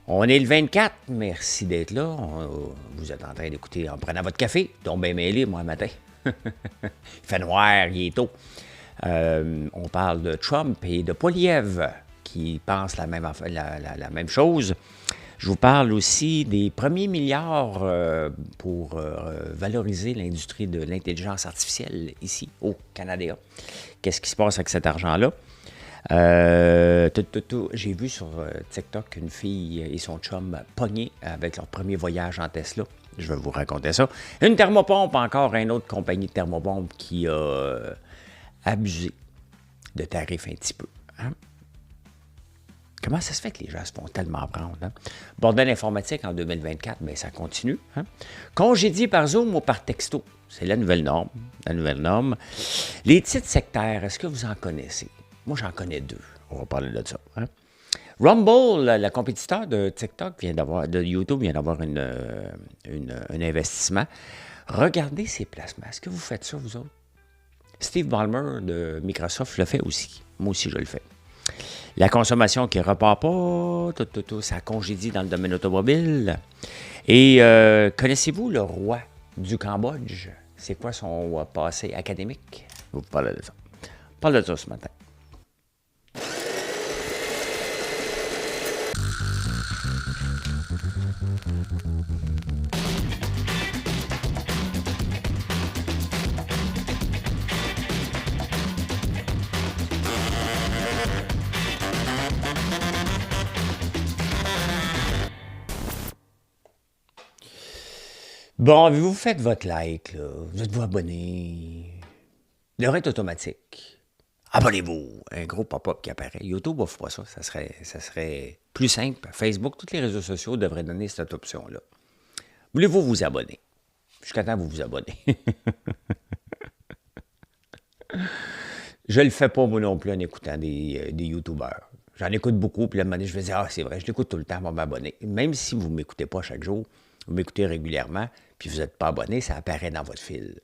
On est le 24, merci d'être là. Vous êtes en train d'écouter en prenant votre café. Donc bien mêlé, moi, le matin. Il fait noir, il est tôt. On parle de Trump et de Poilievre qui pensent la même chose. Je vous parle aussi des premiers milliards pour valoriser l'industrie de l'intelligence artificielle ici, au Canada. Qu'est-ce qui se passe avec cet argent-là? J'ai vu sur TikTok une fille et son chum pognés avec leur premier voyage en Tesla. Je vais vous raconter ça. Une thermopompe, encore une autre compagnie de thermopompe qui a abusé de tarifs un petit peu. Hein? Comment ça se fait que les gens se font tellement prendre? Hein? Bordel informatique en 2024, bien, ça continue. Hein? Congédié par Zoom ou par texto, c'est la nouvelle norme. La nouvelle norme. Les titres sectaires, est-ce que vous en connaissez? Moi, j'en connais deux. On va parler de ça. Hein? Rumble, la compétiteur de TikTok, de YouTube, vient d'avoir un investissement. Regardez ces placements. Est-ce que vous faites ça, vous autres? Steve Ballmer de Microsoft le fait aussi. Moi aussi, je le fais. La consommation qui ne repart pas, ça congédie dans le domaine automobile. Et connaissez-vous le roi du Cambodge? C'est quoi son passé académique? Je vais vous parler de ça. On parle de ça ce matin. Bon, vous faites votre like, là. Vous êtes-vous abonné? Il devrait être automatique. Abonnez-vous. Un gros pop-up qui apparaît. YouTube offre pas ça. Ça serait plus simple. Facebook, tous les réseaux sociaux devraient donner cette option-là. Voulez-vous vous abonner? Jusqu'à temps que vous vous abonnez. Je le fais pas, moi non plus, en écoutant des YouTubeurs. J'en écoute beaucoup, puis là, à un moment donné, je me dis, ah, c'est vrai, je l'écoute tout le temps, on va m'abonner. Même si vous ne m'écoutez pas chaque jour, vous m'écoutez régulièrement, puis vous n'êtes pas abonné, ça apparaît dans votre fil.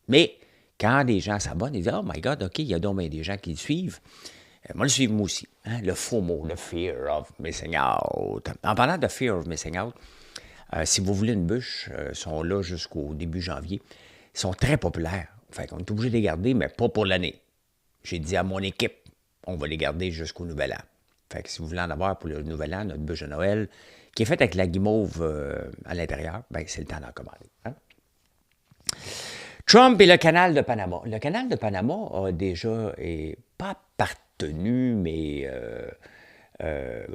Mais quand des gens s'abonnent, ils disent, oh my God, OK, il y a donc bien des gens qui le suivent. Moi, le suivre moi aussi. Hein? Le FOMO, le Fear of Missing Out. En parlant de Fear of Missing Out, si vous voulez une bûche, sont là jusqu'au début janvier. Ils sont très populaires. Fait qu'on est obligé de les garder, mais pas pour l'année. J'ai dit à mon équipe, on va les garder jusqu'au Nouvel An. Fait que si vous voulez en avoir pour le Nouvel An, notre bûche de Noël, qui est faite avec la guimauve à l'intérieur, bien, c'est le temps d'en commander. Hein? Trump et le canal de Panama. Le canal de Panama a déjà, pas appartenu, mais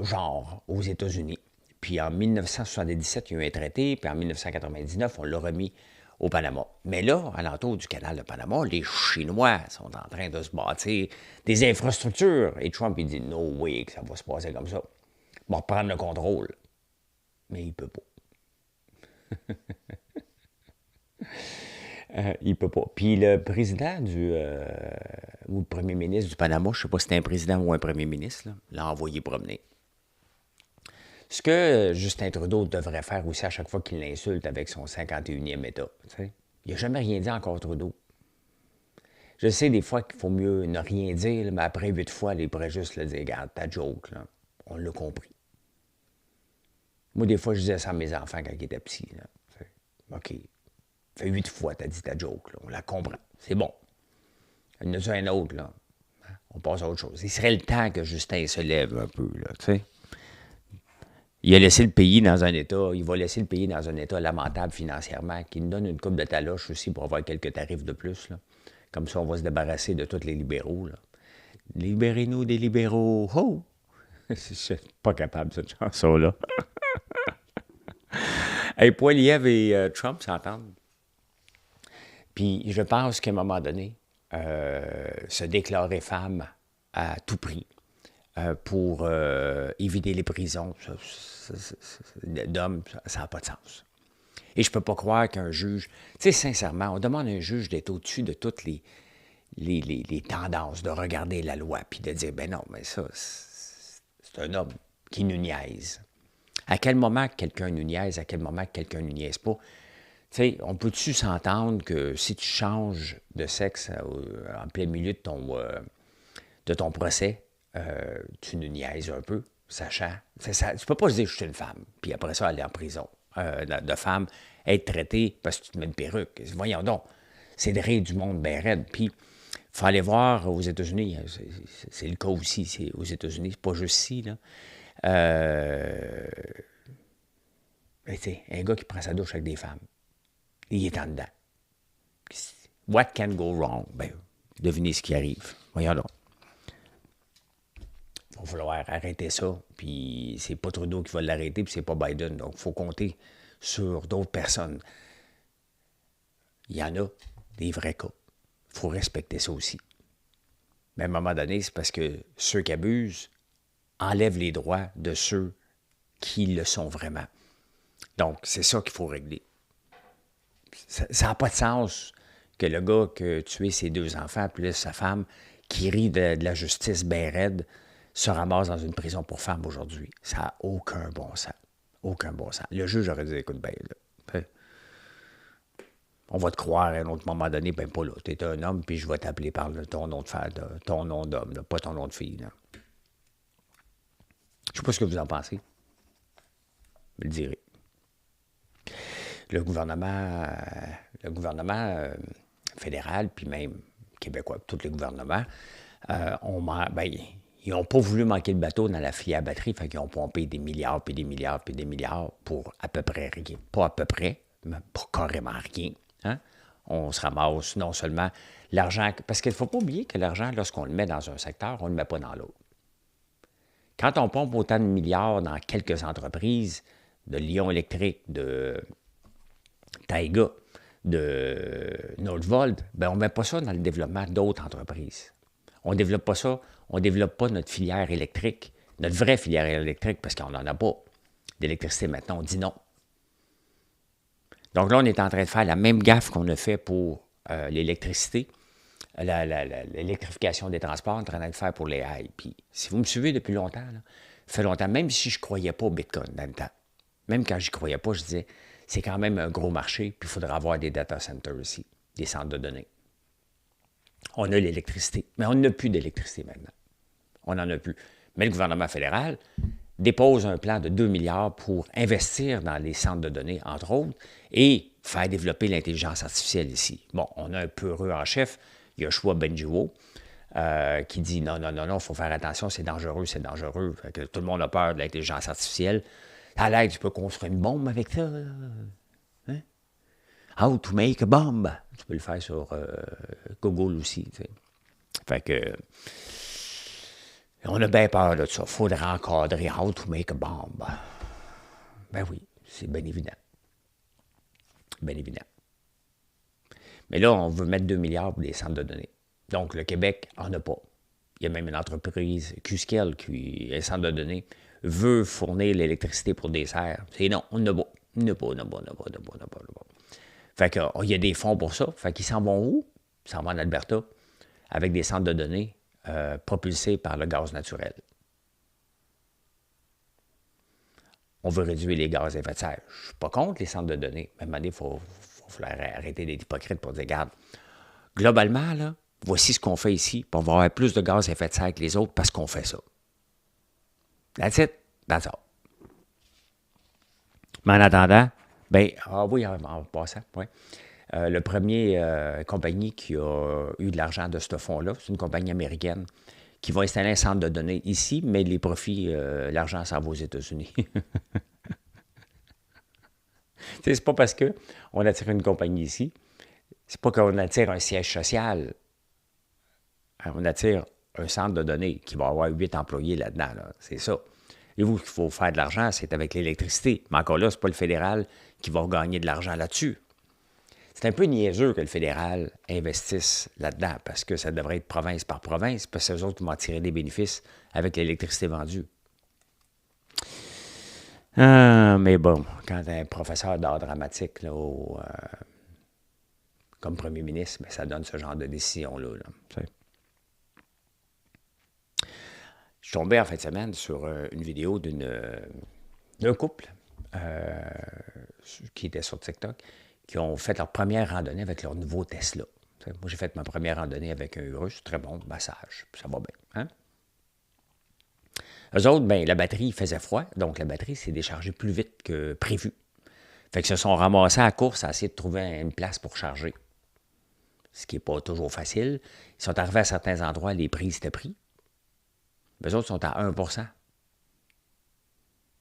genre aux États-Unis. Puis en 1977, il y a eu un traité, puis en 1999, on l'a remis au Panama. Mais là, alentour du canal de Panama, les Chinois sont en train de se bâtir des infrastructures. Et Trump, il dit « No way que ça va se passer comme ça. Il va reprendre le contrôle. » Mais il ne peut pas. Il ne peut pas. Puis le président ou le premier ministre du Panama, je ne sais pas si c'était un président ou un premier ministre, l'a envoyé promener. Ce que Justin Trudeau devrait faire aussi à chaque fois qu'il l'insulte avec son 51e État. T'sais. Il n'a jamais rien dit encore, Trudeau. Je sais des fois qu'il faut mieux ne rien dire, là, mais après 8 fois, il pourrait juste le dire, regarde, ta joke, là, on l'a compris. Moi, des fois, je disais ça à mes enfants quand ils étaient petits. Là. OK, fait 8 fois, t'as dit ta joke, là, on la comprend. C'est bon. Il y en a un autre, là. On passe à autre chose. Il serait le temps que Justin se lève un peu, là, tu sais. Il a laissé le pays dans un état, il va laisser le pays dans un état lamentable financièrement, qui nous donne une coupe de taloche aussi pour avoir quelques tarifs de plus. Là. Comme ça, on va se débarrasser de tous les libéraux. Là. Libérez-nous des libéraux. Oh! Je suis pas capable de cette chanson-là. Hey, Poilievre et Trump s'entendent. Puis je pense qu'à un moment donné, se déclarer femme à tout prix. Pour éviter les prisons d'hommes, ça n'a pas de sens. Et je ne peux pas croire qu'un juge... Tu sais, sincèrement, on demande à un juge d'être au-dessus de toutes les tendances, de regarder la loi, puis de dire, ben non, mais ça, c'est un homme qui nous niaise. À quel moment quelqu'un nous niaise, à quel moment quelqu'un nous niaise pas? Tu sais, on peut-tu s'entendre que si tu changes de sexe en plein milieu de ton procès, tu nous niaises un peu. sachant. Ça, tu peux pas se dire, je suis une femme, puis après ça, aller en prison de femme, être traitée parce que tu te mets une perruque. Voyons donc, c'est de rire du monde bien raide. Puis, il faut aller voir aux États-Unis, c'est le cas aussi, c'est aux États-Unis, c'est pas juste ici, là. Ben, un gars qui prend sa douche avec des femmes, il est en dedans. What can go wrong? Ben, devinez ce qui arrive. Voyons donc. Il va falloir arrêter ça, puis c'est pas Trudeau qui va l'arrêter, puis c'est pas Biden. Donc, il faut compter sur d'autres personnes. Il y en a des vrais cas. Il faut respecter ça aussi. Mais à un moment donné, c'est parce que ceux qui abusent enlèvent les droits de ceux qui le sont vraiment. Donc, c'est ça qu'il faut régler. Ça n'a pas de sens que le gars qui a tué ses 2 enfants, plus sa femme, qui rit de la justice bien raide, se ramasse dans une prison pour femmes aujourd'hui. Ça n'a aucun bon sens. Aucun bon sens. Le juge aurait dit, écoute, ben, là, on va te croire à un autre moment donné, ben pas là. Tu es un homme, puis je vais t'appeler par ton nom de femme, ton nom d'homme, là, pas ton nom de fille. Là. Je ne sais pas ce que vous en pensez. Vous le direz. Le gouvernement fédéral, puis même québécois, tous les gouvernements, ils n'ont pas voulu manquer le bateau dans la filière batterie, fait qu'ils ont pompé des milliards, puis des milliards, puis des milliards pour à peu près rien. Pas à peu près, mais pour carrément rien. Hein? On se ramasse non seulement l'argent, parce qu'il ne faut pas oublier que l'argent, lorsqu'on le met dans un secteur, on ne le met pas dans l'autre. Quand on pompe autant de milliards dans quelques entreprises, de Lion Électrique, de Taiga, de Nordvolt, ben on ne met pas ça dans le développement d'autres entreprises. On ne développe pas ça, on ne développe pas notre filière électrique, notre vraie filière électrique, parce qu'on n'en a pas d'électricité maintenant, on dit non. Donc là, on est en train de faire la même gaffe qu'on a fait pour l'électricité, l'électrification des transports, on est en train de le faire pour les haies. Puis, si vous me suivez depuis longtemps, là, ça fait longtemps, même si je ne croyais pas au Bitcoin dans le temps, même quand je n'y croyais pas, je disais, c'est quand même un gros marché, puis il faudra avoir des data centers ici, des centres de données. On a l'électricité, mais on n'a plus d'électricité maintenant. On n'en a plus. Mais le gouvernement fédéral dépose un plan de 2 milliards pour investir dans les centres de données, entre autres, et faire développer l'intelligence artificielle ici. Bon, on a un peureux en chef, Yoshua Bengio, qui dit non, il faut faire attention, c'est dangereux. Fait que tout le monde a peur de l'intelligence artificielle. À l'aide, tu peux construire une bombe avec ça. Hein? How to make a bomb. Tu peux le faire sur Google aussi. Tu sais. Fait que on a bien peur de ça. Il faudrait encadrer how to make a bomb. Ben oui, c'est bien évident. Bien évident. Mais là, on veut mettre 2 milliards pour des centres de données. Donc, le Québec n'en a pas. Il y a même une entreprise, Qscale, qui est un centre de données, veut fournir l'électricité pour des serres. C'est non, on n'a pas. On n'a pas. Fait qu'il y a des fonds pour ça. Fait qu'ils s'en vont où? Ils s'en vont en Alberta, avec des centres de données propulsés par le gaz naturel. On veut réduire les gaz à effet de serre. Je ne suis pas contre les centres de données. Mais à un moment donné, il faut arrêter d'être hypocrite pour dire, regarde, globalement, là, voici ce qu'on fait ici, puis on va avoir plus de gaz à effet de serre que les autres parce qu'on fait ça. That's it. That's all. Mais en attendant, en passant, oui. Le premier compagnie qui a eu de l'argent de ce fonds-là, c'est une compagnie américaine qui va installer un centre de données ici, mais les profits, l'argent s'en va aux États-Unis. C'est pas parce qu'on attire une compagnie ici, c'est pas qu'on attire un siège social. On attire un centre de données qui va avoir 8 employés là-dedans. Là. C'est ça. Et vous, qu'il faut faire de l'argent, c'est avec l'électricité. Mais encore là, c'est pas le fédéral qui va gagner de l'argent là-dessus. C'est un peu niaiseux que le fédéral investisse là-dedans, parce que ça devrait être province par province, parce que c'est eux autres qui vont tirer des bénéfices avec l'électricité vendue. Mais bon, quand un professeur d'art dramatique, là, comme premier ministre, ça donne ce genre de décision-là. Là, je suis tombé en fin de semaine sur une vidéo d'un couple qui était sur TikTok, qui ont fait leur première randonnée avec leur nouveau Tesla. Moi, j'ai fait ma première randonnée avec un Urus, très bon, massage, ça va bien. Hein? Eux autres, ben, la batterie faisait froid, donc la batterie s'est déchargée plus vite que prévu. Fait qu'ils se sont ramassés à la course à essayer de trouver une place pour charger. Ce qui n'est pas toujours facile. Ils sont arrivés à certains endroits, les prises étaient pris. Eux autres sont à 1%.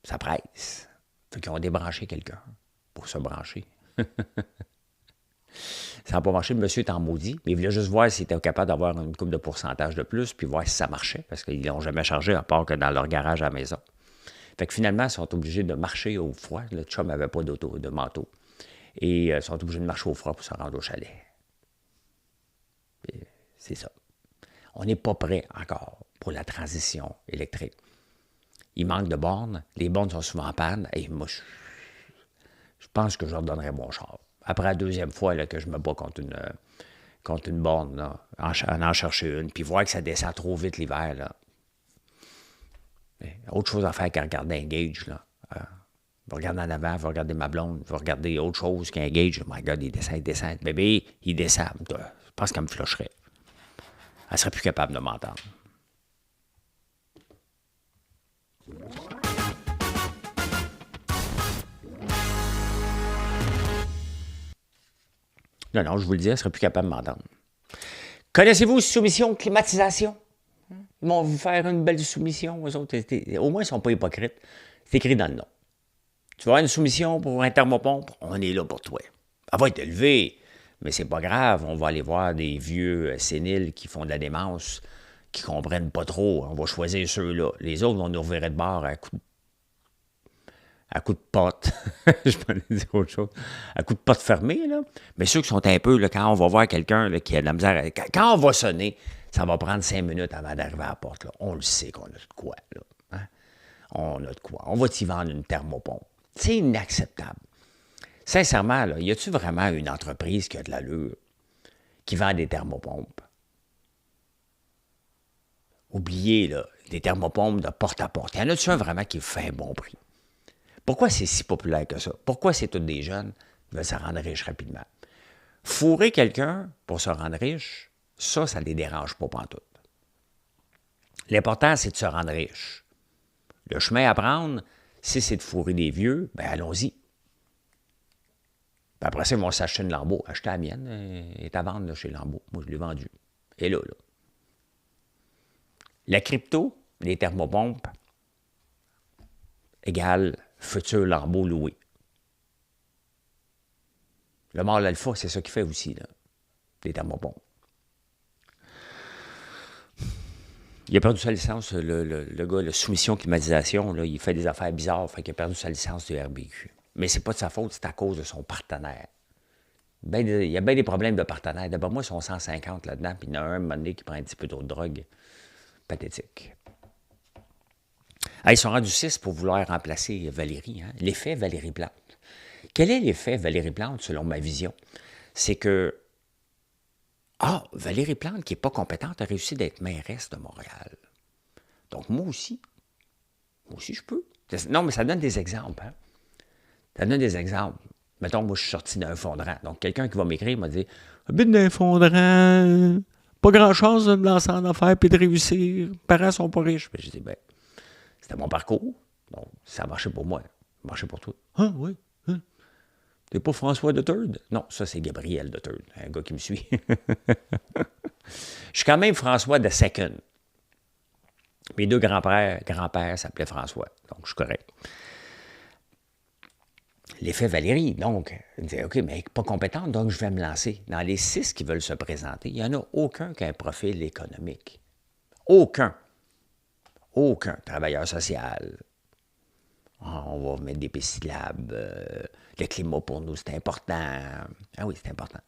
Ça presse. Fait qu'ils ont débranché quelqu'un pour se brancher. Ça n'a pas marché, le monsieur est en maudit, mais il voulait juste voir s'il était capable d'avoir une coupe de pourcentage de plus, puis voir si ça marchait, parce qu'ils ne l'ont jamais chargé, à part que dans leur garage à la maison. Fait que finalement, ils sont obligés de marcher au froid. Le chum n'avait pas de manteau. Et ils sont obligés de marcher au froid pour se rendre au chalet. C'est ça. On n'est pas prêt encore pour la transition électrique. Il manque de bornes. Les bornes sont souvent en panne. Et moi, je pense que je leur donnerais mon char. Après la deuxième fois là, que je me bats contre une borne, là, en chercher une, puis voir que ça descend trop vite l'hiver. Là. Autre chose à faire qu'à regarder un gauge. Là. Va regarder en avant, va regarder ma blonde, va regarder autre chose qu'un gauge. My God, il descend. Bébé, il descend. Je pense qu'elle me flusherait. Elle ne serait plus capable de m'entendre. Non, je vous le dis, elle ne serait plus capable de m'entendre. Connaissez-vous soumission climatisation? Ils vont vous faire une belle soumission, eux autres. Au moins, ils ne sont pas hypocrites. C'est écrit dans le nom. Tu vas avoir une soumission pour un thermopompe? On est là pour toi. Elle va être élevée, mais c'est pas grave. On va aller voir des vieux séniles qui font de la démence, qui comprennent pas trop. On va choisir ceux-là. Les autres vont nous revirer de bord à coup de pote. Je peux dire autre chose. À coup de pote fermée, là. Mais ceux qui sont un peu, là, quand on va voir quelqu'un là, qui a de la misère, quand on va sonner, ça va prendre 5 minutes avant d'arriver à la porte. Là. On le sait qu'on a de quoi. Là. Hein? On a de quoi. On va t'y vendre une thermopompe. C'est inacceptable. Sincèrement, là, y a-t-il vraiment une entreprise qui a de l'allure, qui vend des thermopompes? Oubliez, là, des thermopompes de porte à porte. Y en a-t-il un vraiment qui fait un bon prix? Pourquoi c'est si populaire que ça? Pourquoi c'est tous des jeunes qui veulent se rendre riches rapidement? Fourrer quelqu'un pour se rendre riche, ça ne les dérange pas pantoute. L'important, c'est de se rendre riche. Le chemin à prendre, si c'est de fourrer des vieux, bien allons-y. Puis après ça, ils vont s'acheter une Lambeau. Acheter la mienne, elle est à vendre là, chez Lambeau. Moi, je l'ai vendue. Et là. La crypto, les thermopompes, égale futur Lambeau loué. Le mâle alpha, c'est ça qu'il fait aussi, là, les thermopompes. Il a perdu sa licence, le gars, la soumission climatisation, là, il fait des affaires bizarres, fait qu'il a perdu sa licence de RBQ. Mais c'est pas de sa faute, c'est à cause de son partenaire. Il y a bien des problèmes de partenaire. D'abord, moi, ils sont 150 là-dedans, puis il y en a un moment donné qui prend un petit peu trop de drogue. Pathétique. Ah, ils sont rendus 6 pour vouloir remplacer Valérie. Hein? L'effet Valérie Plante. Quel est l'effet Valérie Plante, selon ma vision? C'est que, Valérie Plante, qui n'est pas compétente, a réussi d'être mairesse de Montréal. Donc, moi aussi, je peux. Non, mais ça donne des exemples. Hein? Ça donne des exemples. Mettons, moi, je suis sorti d'un fondrant. Donc, quelqu'un qui va m'écrire m'a dit « Habite d'un fondrant, pas grand-chose de me lancer en affaires puis de réussir. Les parents sont pas riches. » Puis je dis « Ben, c'était mon parcours. Donc, ça a marché pour moi. Ça a marché pour toi. »« Ah, oui. Hein? T'es pas François de Third? » Non, ça, c'est Gabriel de Third, un gars qui me suit. Je suis quand même François de Second. Mes deux grands-pères s'appelaient François. Donc, je suis correct. L'effet Valérie, donc, elle me dit, OK, mais pas compétente, donc je vais me lancer. Dans les 6 qui veulent se présenter, il n'y en a aucun qui a un profil économique. Aucun. Aucun. Travailleur social. On va mettre des PCLab. Le climat pour nous, c'est important. Ah oui, c'est important.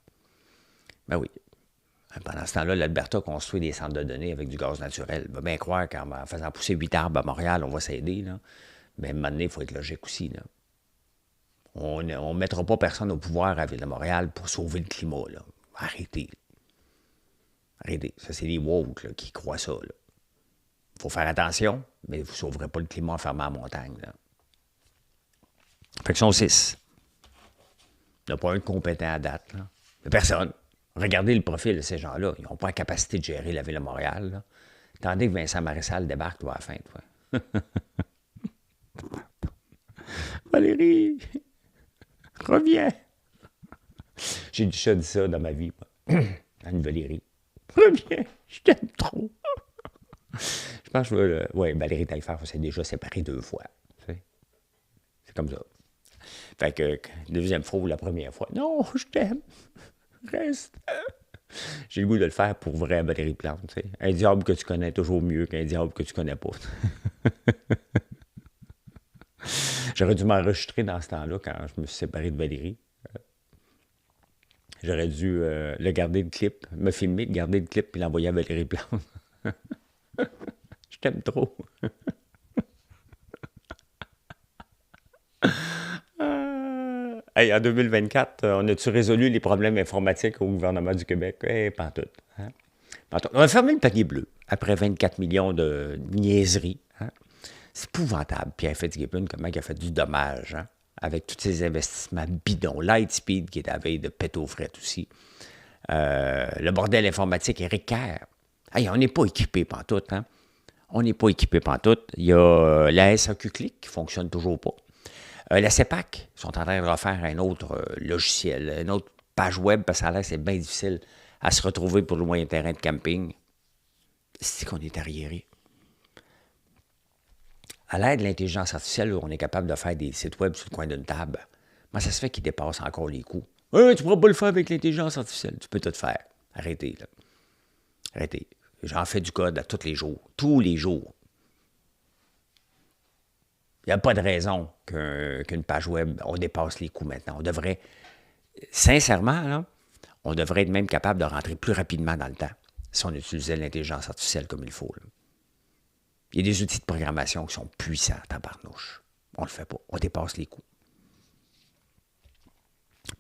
Ben oui. Pendant ce temps-là, l'Alberta construit des centres de données avec du gaz naturel. Il va bien croire qu'en faisant pousser 8 arbres à Montréal, on va s'aider. Là. Mais à un moment donné, il faut être logique aussi. Là. On ne mettra pas personne au pouvoir à la Ville de Montréal pour sauver le climat. Là. Arrêtez. Arrêtez. Ça, c'est les woke là, qui croient ça. Il faut faire attention, mais vous ne sauverez pas le climat en fermant la montagne. Là. Fait que sont 6. Il n'y a pas un de compétent à date. Là. Il n'y a personne. Regardez le profil de ces gens-là. Ils n'ont pas la capacité de gérer la Ville de Montréal. Là. Attendez que Vincent Marissal débarque toi, à la fin. Toi. Valérie, reviens. J'ai déjà dit ça dans ma vie, moi. À une Valérie. Reviens, je t'aime trop. Je pense que ouais, Valérie Taillefer s'est déjà séparée 2 fois. C'est comme ça. Fait que deuxième fois ou la première fois, non, je t'aime. Reste. J'ai le goût de le faire pour vrai à Valérie Plante. Tu sais. Un diable que tu connais toujours mieux qu'un diable que tu connais pas. J'aurais dû m'enregistrer dans ce temps-là quand je me suis séparé de Valérie. J'aurais dû le garder le clip, me filmer, garder le clip puis l'envoyer à Valérie Plante. Je t'aime trop. Hey, en 2024, on a-tu résolu les problèmes informatiques au gouvernement du Québec? Pas tout. Hein? On a fermé le panier bleu après 24 millions de niaiseries. Hein? C'est épouvantable, Pierre Fitzgibbon, comment il a fait du dommage hein? Avec tous ces investissements bidons. Lightspeed, qui est à la veille de pète aux frettes aussi. Le bordel informatique, Éric Kerr. Hey, on n'est pas équipé pantoute. Hein? On n'est pas équipé pantoute. Il y a la SAQ Click qui ne fonctionne toujours pas. La CEPAC sont en train de refaire un autre logiciel, une autre page web, parce que ça a l'air c'est bien difficile à se retrouver pour le moyen terrain de camping. C'est qu'on est arriéré. À l'aide de l'intelligence artificielle, on est capable de faire des sites web sur le coin d'une table. Moi, ça se fait qu'ils dépassent encore les coûts. Tu ne pourras pas le faire avec l'intelligence artificielle. Tu peux tout faire. Arrêtez, là. Arrêtez. J'en fais du code à tous les jours. Tous les jours. Il n'y a pas de raison qu'une page web, on dépasse les coûts maintenant. On devrait, sincèrement, là, on devrait être même capable de rentrer plus rapidement dans le temps si on utilisait l'intelligence artificielle comme il faut. Là. Il y a des outils de programmation qui sont puissants, tabarnouche. On ne le fait pas. On dépasse les coûts.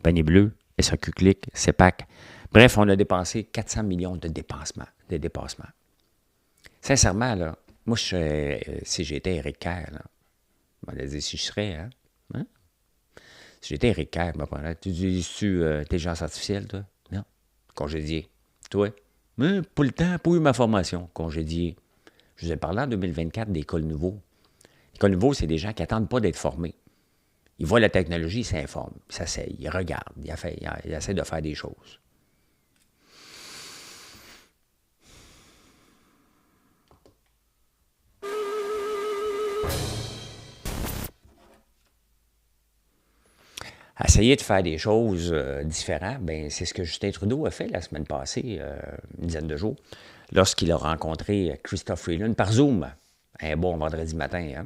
Panier bleu, SAQ Click, CEPAC. Bref, on a dépensé 400 millions de dépassements. Sincèrement, là, moi, si j'étais Éric Kerr, là, je m'en dit si je serais, hein? Si j'étais Éric Kerr, tu utilises-tu intelligence artificielle, toi? Non. Congédié. Toi? Pas le temps, pas eu ma formation. Congédié. Je vous ai parlé en 2024 d'écoles nouveaux. Écoles nouveaux, c'est des gens qui n'attendent pas d'être formés. Ils voient la technologie, ils s'informent, ils s'asseyent, ils regardent, ils essaient de faire des choses. Essayer de faire des choses différentes, ben, c'est ce que Justin Trudeau a fait la semaine passée, une dizaine de jours, lorsqu'il a rencontré Christophe Freeland par Zoom, un bon vendredi matin.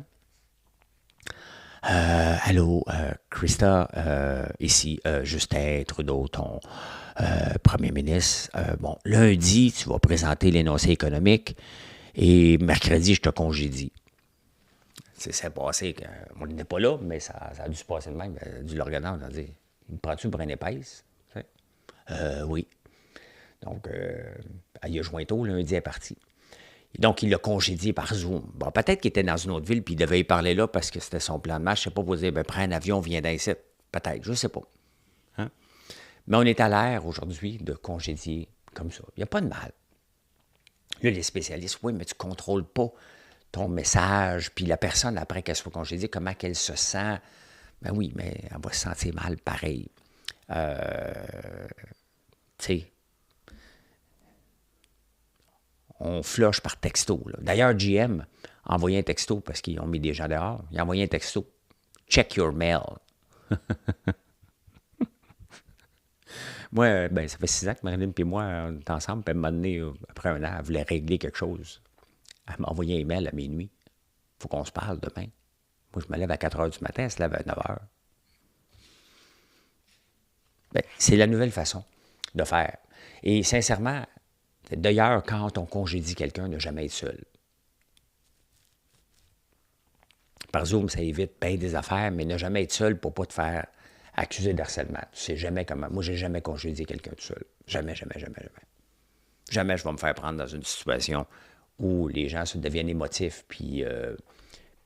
Hein? Allô, Christa, ici Justin Trudeau, ton premier ministre. Bon, lundi, tu vas présenter l'énoncé économique et mercredi, je te congédie. C'est passé, on n'était pas là, mais ça a dû se passer de même. Il a dû le regarder, on a dit, il me prend-tu pour une épaisse? Oui. Donc, il a joint tôt, lundi, elle est parti. Donc, il l'a congédié par Zoom. Bon, peut-être qu'il était dans une autre ville, puis il devait y parler là parce que c'était son plan de match. Je ne sais pas, pour dire, prends un avion, viens d'ici. Peut-être, je ne sais pas. Hein? Mais on est à l'ère aujourd'hui de congédier comme ça. Il n'y a pas de mal. Là, les spécialistes, oui, mais tu ne contrôles pas ton message, puis la personne, après qu'elle soit congédiée, comment qu'elle se sent. Ben oui, mais elle va se sentir mal pareil. Tu sais, on flush par texto. Là. D'ailleurs, GM a envoyé un texto parce qu'ils ont mis des gens dehors. Il a envoyé un texto. Check your mail. Moi, ben, ça fait 6 ans que Marilyn et moi, on est ensemble. Puis à un moment donné, après un an, elle voulait régler quelque chose. Elle m'a envoyé un email à minuit. Il faut qu'on se parle demain. Moi, je me lève à 4 heures du matin, elle se lève à 9 heures. Ben, c'est la nouvelle façon de faire. Et sincèrement, d'ailleurs, quand on congédie quelqu'un, ne jamais être seul. Par Zoom, ça évite bien des affaires, mais ne jamais être seul pour ne pas te faire accuser d'harcèlement. Tu sais jamais comment. Moi, j'ai jamais congédié quelqu'un tout seul. Jamais, jamais, jamais, jamais. Jamais je vais me faire prendre dans une situation où les gens se deviennent émotifs puis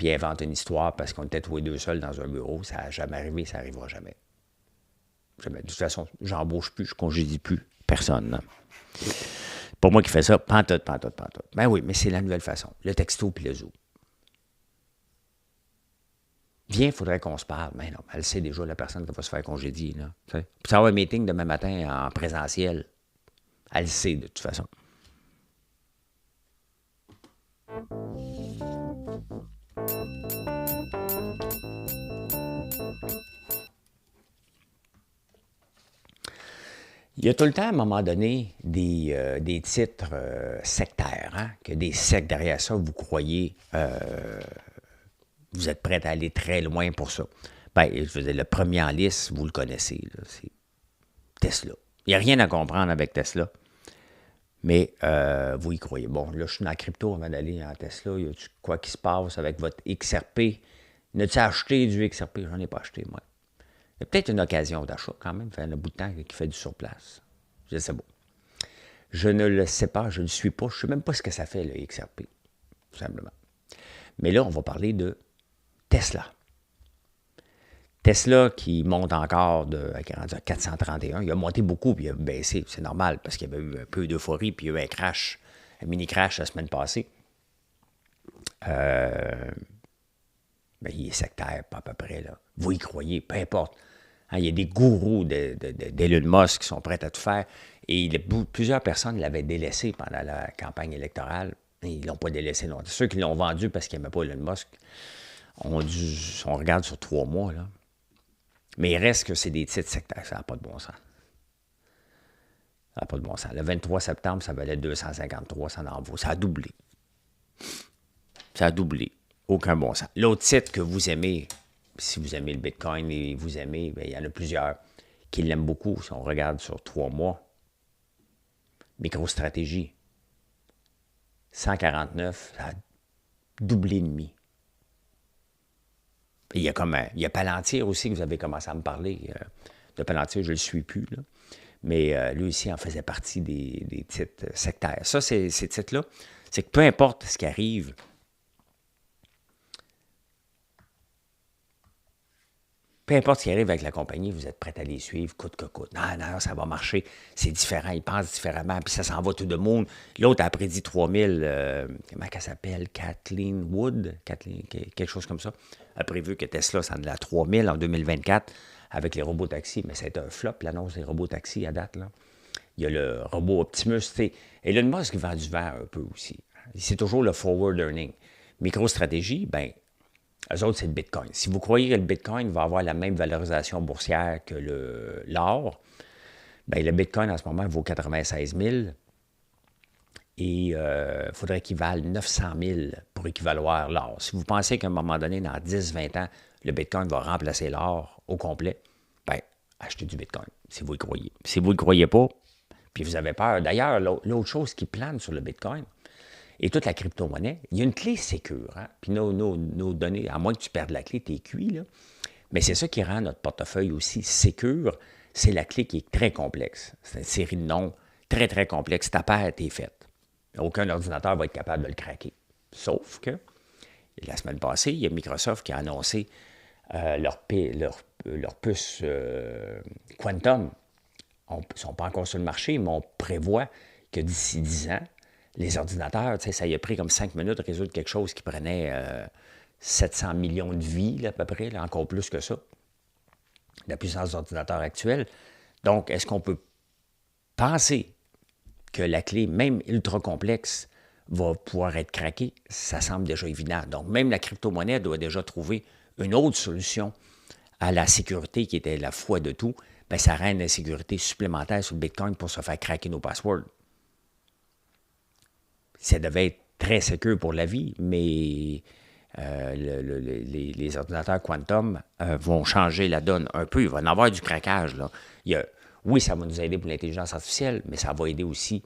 inventent une histoire parce qu'on était tous les deux seuls dans un bureau. Ça n'a jamais arrivé, ça n'arrivera jamais. Jamais. De toute façon, j'embauche plus, je congédie plus personne. C'est pas moi qui fais ça, pantoute. Ben oui, mais c'est la nouvelle façon. Le texto puis le Zoom. il faudrait qu'on se parle. Mais non, elle sait déjà, la personne qui va se faire congédier. Là, puis ça va avoir un meeting demain matin en présentiel. Elle le sait, de toute façon. Il y a tout le temps, à un moment donné, des titres sectaires, hein, que des sectes derrière ça, vous croyez, vous êtes prêts à aller très loin pour ça. Ben, je veux dire, le premier en liste, vous le connaissez, là, c'est Tesla. Il n'y a rien à comprendre avec Tesla, mais vous y croyez. Bon, là, je suis dans la crypto avant d'aller en Tesla. Il y a quoi qui se passe avec votre XRP? N'as-tu acheté du XRP? J'en ai pas acheté, moi. Il y a peut-être une occasion d'achat quand même, fait un bout de temps qui fait du surplace. Je sais pas. Je ne le sais pas, je ne le suis pas, je ne sais même pas ce que ça fait, le XRP, tout simplement. Mais là, on va parler de Tesla. Tesla qui monte encore qui est rendu à 431. Il a monté beaucoup, puis il a baissé. C'est normal, parce qu'il y avait eu un peu d'euphorie, puis il y a eu un crash, un mini-crash la semaine passée. Ben, il est sectaire, pas à peu près, là. Vous y croyez, peu importe. Hein, il y a des gourous d'Elon Musk qui sont prêts à tout faire. Et plusieurs personnes l'avaient délaissé pendant la campagne électorale. Et ils ne l'ont pas délaissé longtemps. Ceux qui l'ont vendu parce qu'ils n'aimaient pas Elon Musk, on regarde sur 3 mois, là. Mais il reste que c'est des titres sectaires. Ça n'a pas de bon sens. Ça n'a pas de bon sens. Le 23 septembre, ça valait 253, ça en vaut. Ça a doublé. Ça a doublé. Aucun bon sens. L'autre titre que vous aimez, si vous aimez le Bitcoin et vous aimez, bien, il y en a plusieurs qui l'aiment beaucoup. Si on regarde sur 3 mois, MicroStratégie, 149, ça a doublé et demi. Et il y a Palantir aussi, que vous avez commencé à me parler. De Palantir, je ne le suis plus, là. Mais lui aussi en faisait partie des titres sectaires. Ça, ces titres-là, c'est que peu importe ce qui arrive, peu importe ce qui arrive avec la compagnie, vous êtes prêt à les suivre, coûte que coûte. Non, ça va marcher. C'est différent. Ils pensent différemment. Puis ça s'en va tout le monde. L'autre a prédit 3000. Comment elle s'appelle? Kathleen Wood? Quelque chose comme ça. A prévu que Tesla s'en allait à 3000 en 2024 avec les robots taxis. Mais c'est un flop, l'annonce des robots taxis à date, là. Il y a le robot Optimus. Elon Musk vend du vent un peu aussi. C'est toujours le forward earning. MicroStratégie, bien, eux autres, c'est le Bitcoin. Si vous croyez que le Bitcoin va avoir la même valorisation boursière que l'or, bien, le Bitcoin, en ce moment, vaut 96 000 et il faudrait qu'il vale 900 000 pour équivaloir l'or. Si vous pensez qu'à un moment donné, dans 10-20 ans, le Bitcoin va remplacer l'or au complet, bien, achetez du Bitcoin, si vous y croyez. Si vous ne le croyez pas, puis vous avez peur. D'ailleurs, l'autre chose qui plane sur le Bitcoin, et toute la crypto-monnaie, il y a une clé sécure. Hein? Puis nos données, à moins que tu perdes la clé, t'es cuit, là. Mais c'est ça qui rend notre portefeuille aussi sécure. C'est la clé qui est très complexe. C'est une série de noms très, très complexe. Ta paire, t'es faite. Aucun ordinateur va être capable de le craquer. Sauf que, la semaine passée, il y a Microsoft qui a annoncé leur puce Quantum. Ils ne sont pas encore sur le marché, mais on prévoit que d'ici 10 ans, les ordinateurs, ça y a pris comme 5 minutes de résoudre quelque chose qui prenait 700 millions de vies, là, à peu près, là, encore plus que ça, la puissance d'ordinateur actuelle. Donc, est-ce qu'on peut penser que la clé, même ultra complexe, va pouvoir être craquée? Ça semble déjà évident. Donc, même la crypto-monnaie doit déjà trouver une autre solution à la sécurité qui était la foi de tout. Bien, ça rend une insécurité supplémentaire sur le Bitcoin pour se faire craquer nos passwords. Ça devait être très sécure pour la vie, mais les ordinateurs Quantum vont changer la donne un peu. Il va y en avoir du craquage, là. Oui, ça va nous aider pour l'intelligence artificielle, mais ça va aider aussi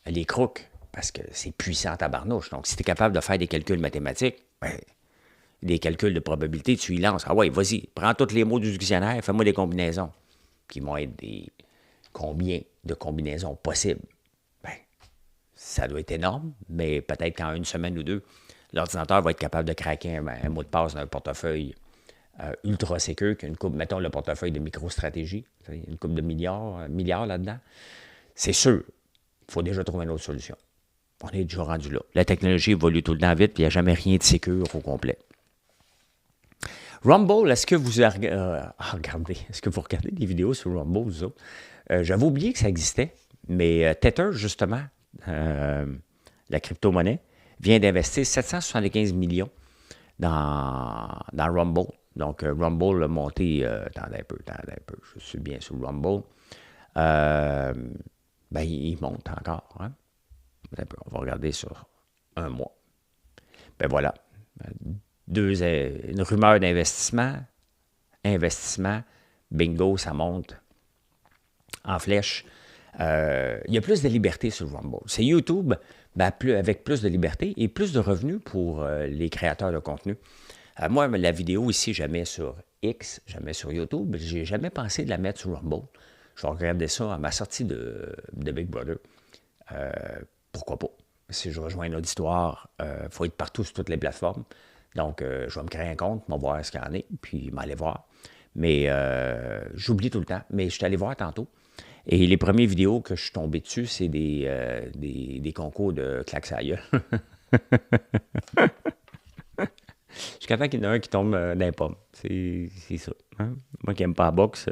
les crooks, parce que c'est puissant à tabarnouche. Donc, si tu es capable de faire des calculs mathématiques, ben, des calculs de probabilité, tu y lances. Ah ouais, vas-y, prends tous les mots du dictionnaire, fais-moi des combinaisons, qui vont être combien de combinaisons possibles. Ça doit être énorme, mais peut-être qu'en une semaine ou deux, l'ordinateur va être capable de craquer un mot de passe d'un portefeuille ultra sécure, qu'une coupe, mettons le portefeuille de MicroStratégie, une coupe de milliards là-dedans. C'est sûr, il faut déjà trouver une autre solution. On est déjà rendu là. La technologie évolue tout le temps vite, puis il n'y a jamais rien de sécure au complet. Rumble, est-ce que vous regardez, est-ce que vous regardez des vidéos sur Rumble, vous autres? J'avais oublié que ça existait, mais Tether, justement, la crypto-monnaie, vient d'investir 775 millions dans Rumble. Donc, Rumble a monté, attendez un peu, je suis bien sur Rumble. Ben, il monte encore. Hein? On va regarder sur un mois. Ben voilà. Une rumeur d'investissement, bingo, ça monte en flèche. Il y a plus de liberté sur Rumble. C'est YouTube avec plus de liberté et plus de revenus pour les créateurs de contenu. Moi, la vidéo ici, je la mets sur X, je la mets sur YouTube. Je n'ai jamais pensé de la mettre sur Rumble. Je vais regarder ça à ma sortie de Big Brother. Pourquoi pas? Si je rejoins une auditoire, il faut être partout sur toutes les plateformes. Donc, je vais me créer un compte, je vais voir ce qu'il y en est, puis m'aller voir. Mais j'oublie tout le temps. Mais je suis allé voir tantôt. Et les premières vidéos que je suis tombé dessus, c'est des concours de claques à gueule. Je suis content qu'il y en a un qui tombe dans les pommes. C'est ça. Hein? Moi qui n'aime pas la boxe.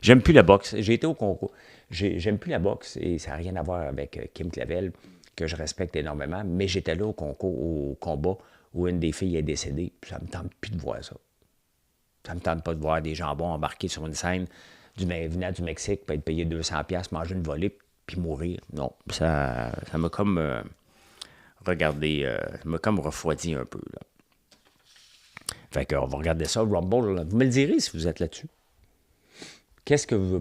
J'aime plus la boxe. J'ai été au concours. J'aime plus la boxe et ça n'a rien à voir avec Kim Clavel, que je respecte énormément, mais j'étais là au concours, au combat où une des filles est décédée. Ça ne me tente plus de voir ça. Ça ne me tente pas de voir des jambons embarqués sur une scène venant du Mexique, pour être payé 200$, manger une volée, puis mourir. Non, ça m'a comme regardé, ça m'a comme refroidi un peu. Là. Fait qu'on va regarder ça, Rumble. Là. Vous me le direz si vous êtes là-dessus.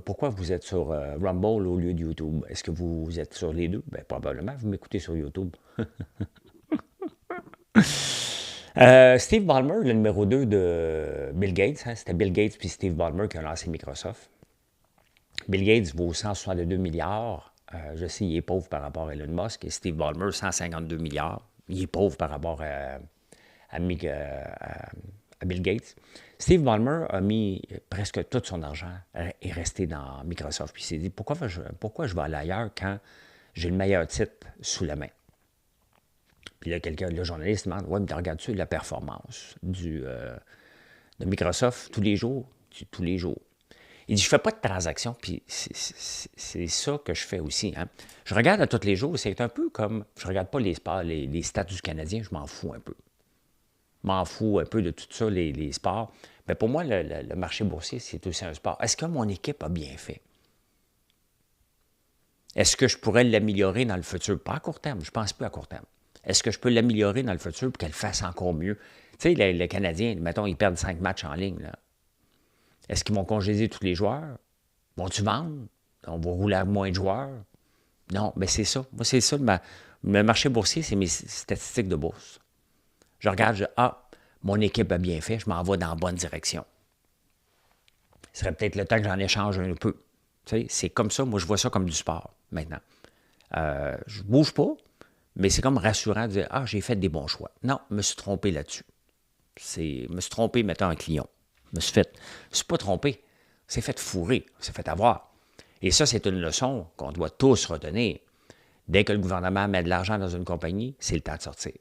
Pourquoi vous êtes sur Rumble au lieu de YouTube? Est-ce que vous êtes sur les deux? Bien, probablement, vous m'écoutez sur YouTube. Steve Ballmer, le numéro 2 de Bill Gates, hein, c'était Bill Gates puis Steve Ballmer qui ont lancé Microsoft. Bill Gates vaut 162 milliards. Je sais, il est pauvre par rapport à Elon Musk. Et Steve Ballmer, 152 milliards. Il est pauvre par rapport à Bill Gates. Steve Ballmer a mis presque tout son argent et resté dans Microsoft. Puis il s'est dit, pourquoi je vais aller ailleurs quand j'ai le meilleur titre sous la main? Puis là, le journaliste demande, ouais, mais regardes-tu la performance de Microsoft tous les jours? Tous les jours. Il dit, je ne fais pas de transactions, puis c'est ça que je fais aussi. Hein. Je regarde à tous les jours, c'est un peu comme, je ne regarde pas les sports, les stats du Canadien, je m'en fous un peu. Je m'en fous un peu de tout ça, les sports. Mais pour moi, le marché boursier, c'est aussi un sport. Est-ce que mon équipe a bien fait? Est-ce que je pourrais l'améliorer dans le futur? Pas à court terme, je ne pense plus à court terme. Est-ce que je peux l'améliorer dans le futur pour qu'elle fasse encore mieux? Tu sais, les Canadiens, mettons, ils perdent 5 matchs en ligne. Là. Est-ce qu'ils vont congédier tous les joueurs? Vont-tu vendre? On va rouler à moins de joueurs? Non, mais c'est ça. Moi, c'est ça. Le marché boursier, c'est mes statistiques de bourse. Je regarde, mon équipe a bien fait, je m'en vais dans la bonne direction. Ce serait peut-être le temps que j'en échange un peu. Tu sais, c'est comme ça, moi je vois ça comme du sport maintenant. Je ne bouge pas, mais c'est comme rassurant de dire, j'ai fait des bons choix. Non, je me suis trompé là-dessus. Je me suis trompé mettant un client. Je me suis pas trompé. C'est fait fourrer, c'est fait avoir. Et ça, c'est une leçon qu'on doit tous retenir. Dès que le gouvernement met de l'argent dans une compagnie, c'est le temps de sortir.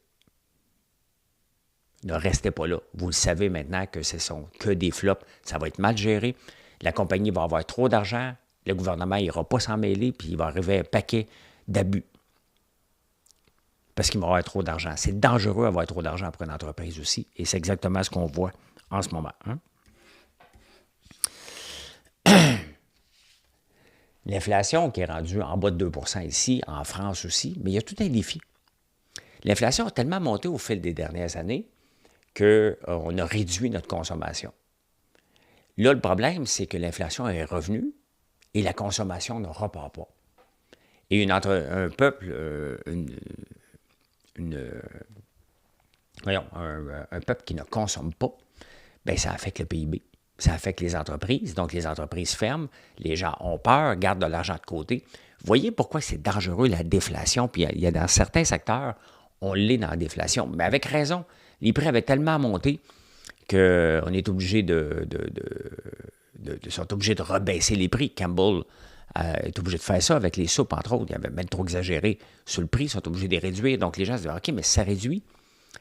Ne restez pas là. Vous le savez maintenant que ce sont que des flops. Ça va être mal géré. La compagnie va avoir trop d'argent. Le gouvernement n'ira pas s'en mêler, puis il va arriver un paquet d'abus. Parce qu'il va avoir trop d'argent. C'est dangereux d'avoir trop d'argent pour une entreprise aussi. Et c'est exactement ce qu'on voit en ce moment. Hein? L'inflation qui est rendue en bas de 2 % ici, en France aussi, mais il y a tout un défi. L'inflation a tellement monté au fil des dernières années qu'on a réduit notre consommation. Là, le problème, c'est que l'inflation est revenue et la consommation ne repart pas. Et un peuple, un peuple qui ne consomme pas, bien, ça affecte le PIB. Ça affecte les entreprises, donc les entreprises ferment, les gens ont peur, gardent de l'argent de côté. Voyez pourquoi c'est dangereux la déflation, puis il y a dans certains secteurs, on l'est dans la déflation, mais avec raison. Les prix avaient tellement monté qu'on est obligé sont obligés de rebaisser les prix. Campbell est obligé de faire ça avec les soupes, entre autres. Il avait même trop exagéré sur le prix, ils sont obligés de les réduire. Donc les gens se disent, OK, mais si ça réduit,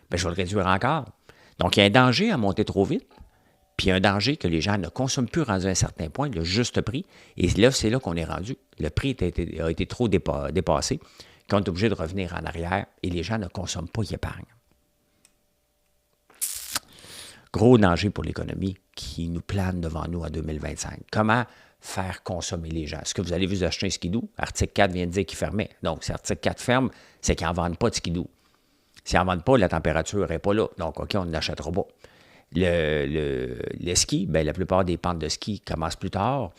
bien, je vais le réduire encore. Donc, il y a un danger à monter trop vite, puis il y a un danger que les gens ne consomment plus rendu à un certain point, le juste prix. Et là, c'est là qu'on est rendu. Le prix a été trop dépassé, qu'on est obligé de revenir en arrière et les gens ne consomment pas, ils épargnent. Gros danger pour l'économie qui nous plane devant nous en 2025. Comment faire consommer les gens? Est-ce que vous allez vous acheter un skidoo? Article 4 vient de dire qu'il fermait. Donc, si Article 4 ferme, c'est qu'ils n'en vendent pas de skidoo. S'ils n'en vendent pas, la température n'est pas là. Donc, OK, on n'achètera pas. Le ski, bien, la plupart des pentes de ski commencent plus tard,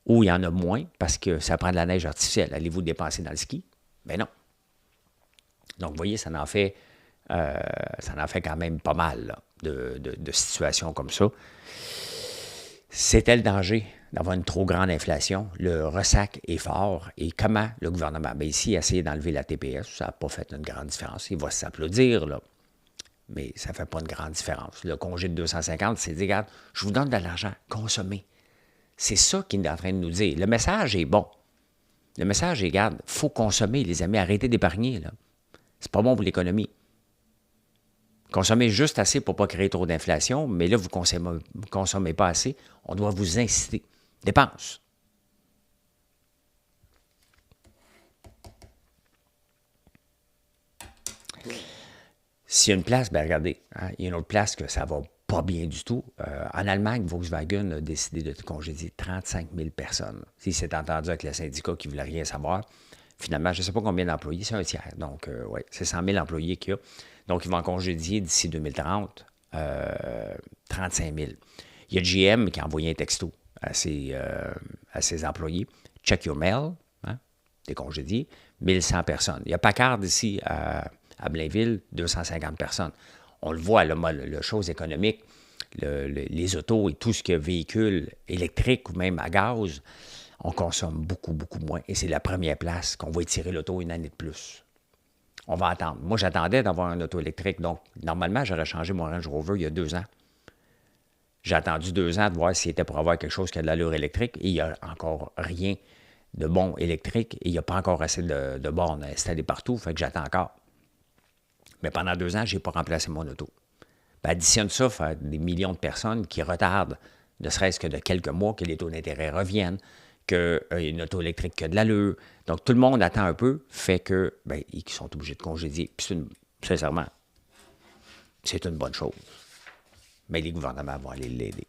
ou il y en a moins parce que ça prend de la neige artificielle. Allez-vous dépenser dans le ski? Bien non. Donc, vous voyez, ça en fait quand même pas mal là, de situations comme ça. C'était le danger d'avoir une trop grande inflation. Le ressac est fort. Et comment le gouvernement? Bien, ici, il a essayé d'enlever la TPS. Ça n'a pas fait une grande différence. Il va s'applaudir, là. Mais ça ne fait pas une grande différence. Le congé de 250, c'est dit, regarde, je vous donne de l'argent, consommez. C'est ça qu'il est en train de nous dire. Le message est bon. Le message est, regarde, il faut consommer, les amis, arrêtez d'épargner, là. C'est pas bon pour l'économie. Consommez juste assez pour ne pas créer trop d'inflation, mais là, vous ne consommez pas assez. On doit vous inciter. Dépense. S'il y a une place, bien regardez, hein, il y a une autre place que ça ne va pas bien du tout. En Allemagne, Volkswagen a décidé de congédier 35 000 personnes. Si c'est entendu avec le syndicat qui ne voulait rien savoir, finalement, je ne sais pas combien d'employés, c'est un tiers. Donc, oui, c'est 100 000 employés qu'il y a. Donc, ils vont en congédier d'ici 2030 35 000. Il y a GM qui a envoyé un texto à ses employés. Check your mail, hein, t'es congédié, 1100 personnes. Il y a Packard ici à Blainville, 250 personnes. On le voit, le chose économique, les autos et tout ce qui est véhicule électrique ou même à gaz, on consomme beaucoup, beaucoup moins. Et c'est la première place qu'on va étirer l'auto une année de plus. On va attendre. Moi, j'attendais d'avoir un auto électrique. Donc, normalement, j'aurais changé mon Range Rover il y a 2 ans. J'ai attendu 2 ans de voir s'il était pour avoir quelque chose qui a de l'allure électrique. Et il n'y a encore rien de bon électrique. Et il n'y a pas encore assez de bornes installées partout. Fait que j'attends encore. Mais pendant 2 ans, je n'ai pas remplacé mon auto. Ben, additionne ça à des millions de personnes qui retardent, ne serait-ce que de quelques mois, que les taux d'intérêt reviennent, qu'une auto électrique qui a de l'allure. Donc, tout le monde attend un peu, fait que, ben, ils sont obligés de congédier. Puis, sincèrement, c'est une bonne chose. Mais les gouvernements vont aller l'aider.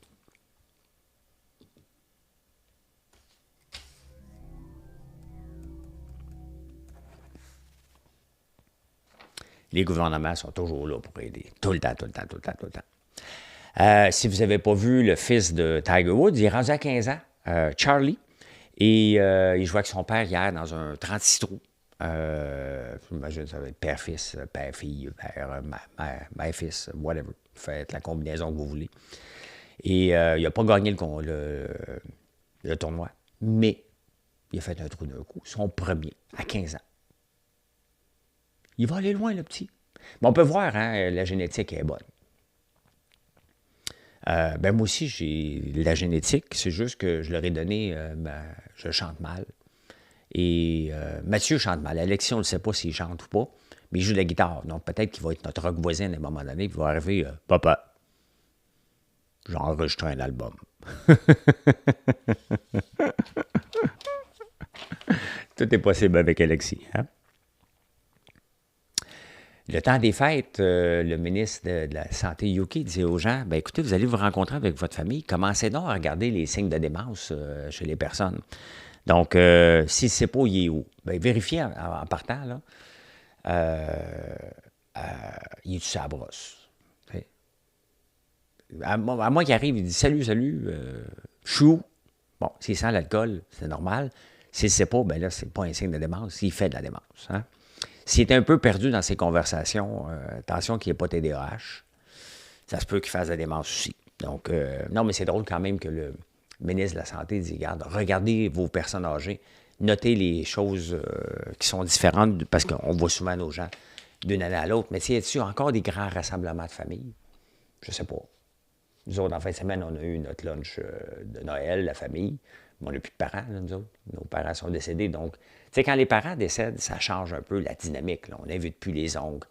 Les gouvernements sont toujours là pour aider. Tout le temps, tout le temps, tout le temps, tout le temps. Si vous n'avez pas vu le fils de Tiger Woods, il est rendu à 15 ans, Charlie. Et il jouait avec son père hier dans un 36 trous. J'imagine que ça va être père-fils, père-fille, mère-fils, whatever. Faites la combinaison que vous voulez. Et il n'a pas gagné le tournoi, mais il a fait un trou d'un coup. Son premier, à 15 ans. Il va aller loin, le petit. Mais on peut voir, hein, la génétique est bonne. Ben moi aussi, j'ai la génétique. C'est juste que je leur ai donné, je chante mal. Et Mathieu chante mal. Alexis, on ne sait pas s'il chante ou pas, mais il joue de la guitare. Donc peut-être qu'il va être notre rock voisin à un moment donné. Il va arriver, papa, j'ai enregistré un album. Tout est possible avec Alexis. Hein? Le temps des fêtes, le ministre de la Santé UK disait aux gens, ben écoutez, vous allez vous rencontrer avec votre famille, commencez donc à regarder les signes de démence chez les personnes. Donc, si c'est pas, il est où? Ben, vérifiez en partant, là. Il est sur la brosse. À moi qu'il arrive, il dit salut, je suis où? Bon, s'il sent l'alcool, c'est normal. S'il ne sait pas, ben là, c'est pas un signe de démence. S'il fait de la démence. Hein? S'il est un peu perdu dans ses conversations, attention qu'il n'y ait pas TDAH. Ça se peut qu'il fasse de la démence aussi. Donc, non, mais c'est drôle quand même que le ministre de la Santé dit, regardez vos personnes âgées, notez les choses qui sont différentes, parce qu'on voit souvent nos gens d'une année à l'autre. Mais y a-t-il encore des grands rassemblements de famille? Je ne sais pas. Nous autres, en fin de semaine, on a eu notre lunch de Noël, la famille. Mais on n'a plus de parents, là, nous autres. Nos parents sont décédés. Donc, tu sais, quand les parents décèdent, ça change un peu la dynamique. Là. On n'invite plus les oncles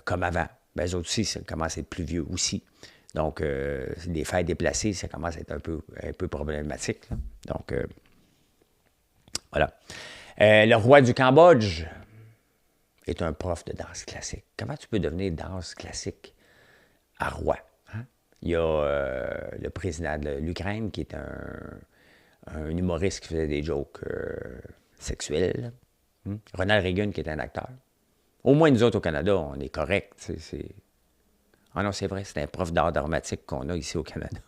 comme avant. Ben, eux autres aussi, ça commence à être plus vieux aussi. Donc, les faire déplacer, ça commence à être un peu problématique, là. Donc, voilà. Le roi du Cambodge est un prof de danse classique. Comment tu peux devenir danse classique à roi? Hein? Il y a le président de l'Ukraine qui est un humoriste qui faisait des jokes sexuels. Ronald Reagan qui est un acteur. Au moins, nous autres au Canada, on est corrects. Ah non, c'est vrai, c'est un prof d'art dramatique qu'on a ici au Canada.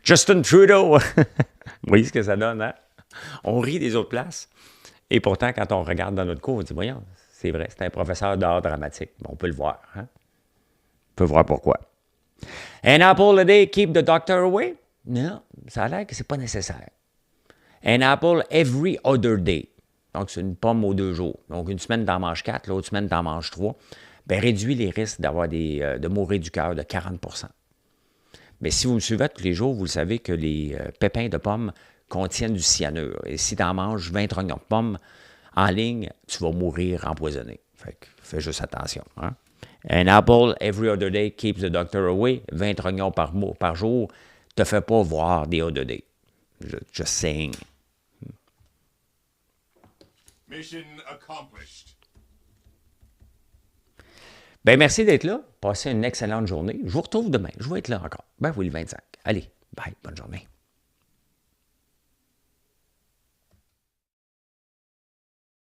Justin Trudeau! Vous voyez ce que ça donne, hein? On rit des autres places. Et pourtant, quand on regarde dans notre cours, on dit, voyons, c'est vrai, c'est un professeur d'art dramatique. On peut le voir, hein? On peut voir pourquoi. An apple a day keep the doctor away? Non, ça a l'air que c'est pas nécessaire. An apple every other day. Donc, c'est une pomme aux 2 jours. Donc, une semaine, t'en manges 4, l'autre semaine, t'en manges 3. Bien, réduit les risques d'avoir de mourir du cœur de 40 %. Mais si vous me suivez tous les jours, vous le savez que les pépins de pommes contiennent du cyanure. Et si tu en manges 20 trognons de pommes en ligne, tu vas mourir empoisonné. Fait que fais juste attention. Hein? An apple every other day keeps the doctor away. 20 trognons par jour te fait pas voir des other day. Just saying. Mission accomplished. Ben merci d'être là. Passez une excellente journée. Je vous retrouve demain. Je vais être là encore. Ben oui, le 25. Allez, bye. Bonne journée.